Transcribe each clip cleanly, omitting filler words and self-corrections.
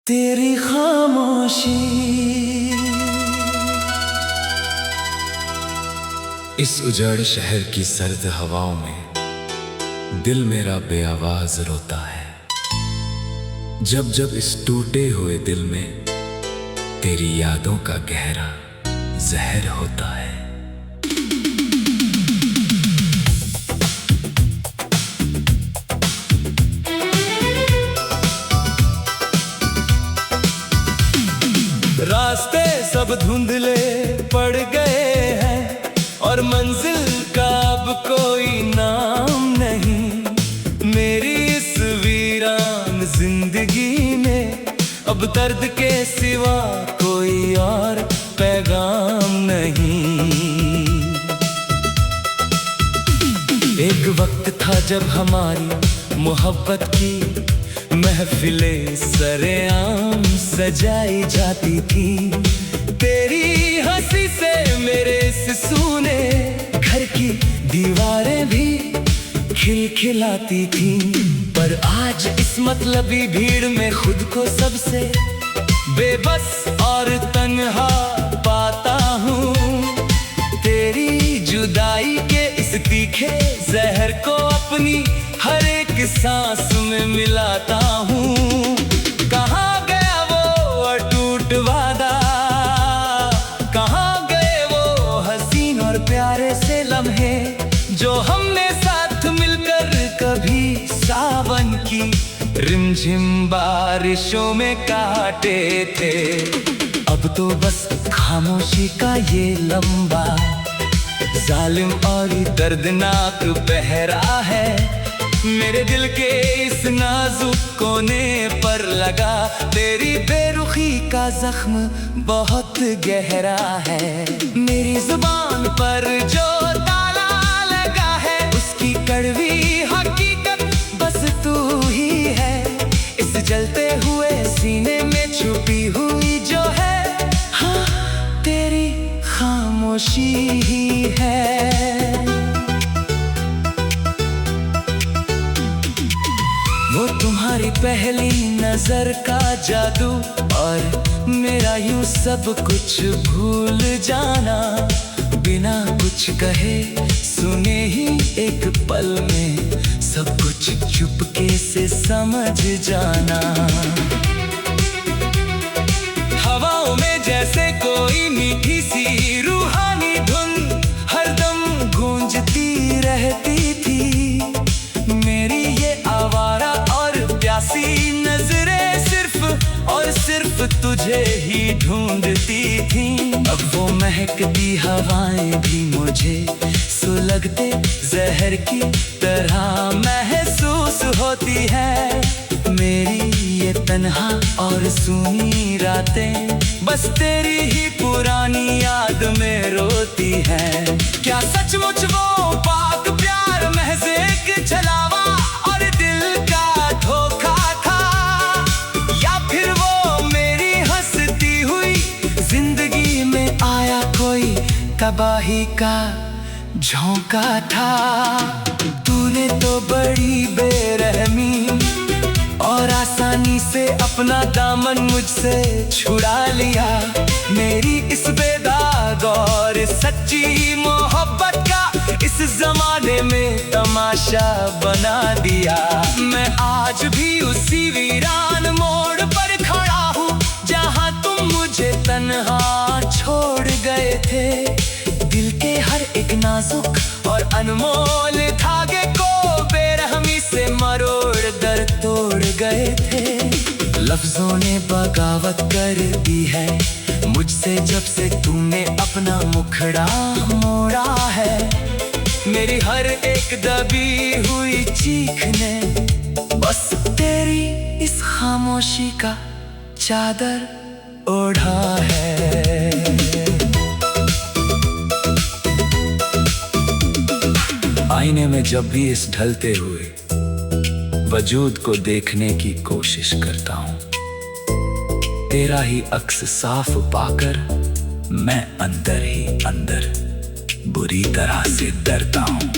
तेरी खामोशी इस उजड़ शहर की सर्द हवाओं में दिल मेरा बेआवाज रोता है। जब जब इस टूटे हुए दिल में तेरी यादों का गहरा जहर होता है। रास्ते सब धुंधले पड़ गए हैं और मंजिल का अब कोई नाम नहीं। मेरी इस वीरान जिंदगी में अब दर्द के सिवा कोई और पैगाम नहीं। एक वक्त था जब हमारी मोहब्बत की महफिलें सरेआम सजाई जाती थी। तेरी हंसी से मेरे इस सूने घर की दीवारें भी खिलखिलाती थी। पर आज इस मतलबी भीड़ में खुद को सबसे बेबस और तन्हा पाता हूँ। तेरी जुदाई के इस तीखे जहर को अपनी हर एक सांस में मिलाता हूँ। कहाँ गया वो अटूट वादा, कहाँ गए वो हसीन और प्यारे से लम्हे जो हमने साथ मिलकर कभी सावन की रिमझिम बारिशों में काटे थे। अब तो बस खामोशी का ये लंबा जालिम और दर्दनाक पहरा है। मेरे दिल के इस नाजुक कोने पर लगा तेरी बेरुखी का जख्म बहुत गहरा है। मेरी जुबान पर जो ताला लगा है उसकी कड़वी हकीकत बस तू ही है। इस जलते हुए सीने में छुपी हुई जो है, हाँ तेरी खामोशी ही है। वो तुम्हारी पहली नजर का जादू और मेरा यूं सब कुछ भूल जाना, बिना कुछ कहे सुने ही एक पल में सब कुछ चुपके से समझ जाना। हवाओं में जैसे कोई मीठी सी रूहानी धुन हरदम गूंजती रहती थी। मेरी ये आवारा और प्यासी नजरें सिर्फ और सिर्फ तुझे ही ढूंढती थी। अब वो महकती हवाएं भी मुझे सुलगते जहर की तरह महसूस होती है। मेरी ये तन्हा और सूनी रातें बस तेरी ही पुरानी याद में रोती है। क्या सचमुच वो पाक प्यार महज एक छलावा और दिल का धोखा था, या फिर वो मेरी हंसती हुई जिंदगी में आया कोई तबाही का झोंका था। तूने तो बड़ी बेरहमी और आसानी से अपना दामन मुझसे छुड़ा लिया। मेरी इस बेदाग और सच्ची मोहब्बत का इस जमाने में तमाशा बना दिया। मैं आज भी उसी वीरान मोड़ पर खड़ा हूँ जहाँ तुम मुझे तन्हा छोड़ गए थे। दिल के हर एक नाजुक और अनमोल धागे को बेरहमी से मरोड़ कर तोड़ गए थे। लफ्जों ने बगावत कर दी है मुझसे जब से तूने अपना मुखड़ा मोड़ा है। मेरी हर एक दबी हुई चीख ने बस तेरी इस खामोशी का चादर ओढ़ा है। आईने में जब भी इस ढलते हुए वजूद को देखने की कोशिश करता हूँ, तेरा ही अक्स साफ पाकर मैं अंदर ही अंदर बुरी तरह से डरता हूँ।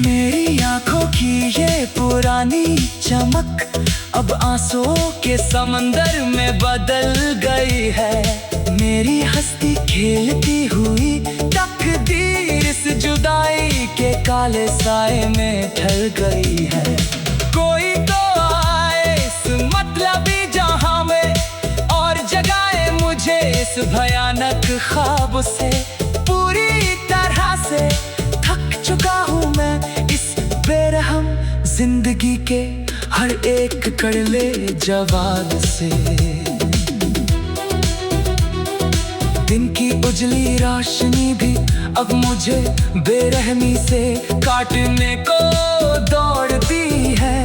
मेरी आंखों की ये पुरानी चमक अब आंसुओं के समंदर में बदल गई है। मेरी हंसती खेलती हुई तकदीर इस जुदाई के काले साए में ढल गई है। कोई तो आए इस मतलबी जहां में और जगाए मुझे इस भयानक ख्वाब से। पूरी तरह से थक चुका हूँ मैं इस बेरहम जिंदगी के हर एक कड़वे जवाब से। दिन की उजली रोशनी भी अब मुझे बेरहमी से काटने को दौड़ती है।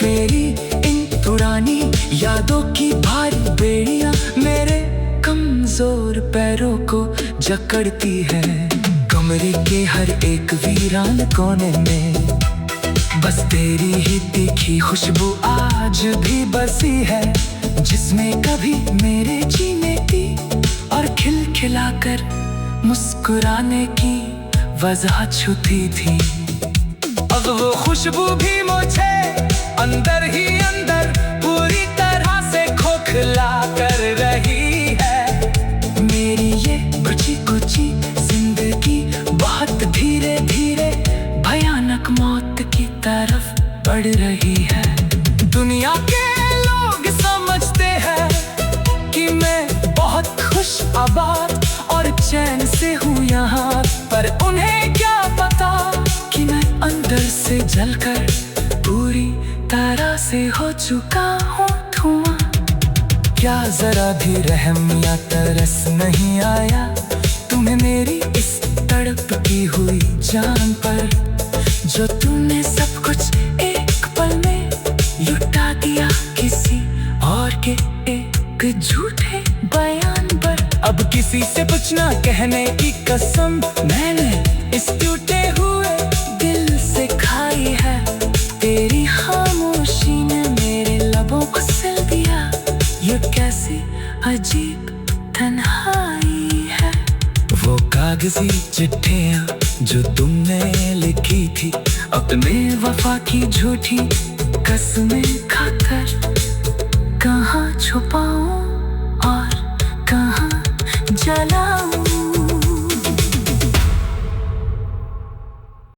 मेरी इन पुरानी यादों की भारी बेड़ियां मेरे कमजोर पैरों को जकड़ती है। कमरे के हर एक वीरान कोने में बस तेरी ही तीखी खुशबू आज भी बसी है, जिसमें कभी मेरे जीने की और खिलखिलाकर मुस्कुराने की वजह छुपी थी। अब वो खुशबू भी मुझे अंदर ही अंदर पूरी तरह से खोखला कर रही है। मेरी ये बची कुची जिंदगी बहुत धीरे धीरे भयानक मौत की तरफ बढ़ रही है। दुनिया के लोग समझते हैं कि मैं बहुत खुश आबाद और चैन से हूँ यहाँ, पर उन्हें क्या पता कि मैं अंदर से जलकर पूरी तरह से हो चुका हूँ धुआं। क्या जरा भी रहम या तरस नहीं आया तुम्हें मेरी इस तड़प की हुई जान पर, जो तूने सब कुछ एक पल में लुटा दिया किसी और के एक झूठे बयान पर। अब किसी से कुछ ना कहने की कसम मैंने इस टूटे हुए दिल से खाई है। तेरी खामोशी ने मेरे लबों को सिल दिया, ये कैसी अजीब तन्हाई है। वो कागजी चिट्ठियां जो तुमने लिखी थी अपने वफा की झूठी कसमें खाकर,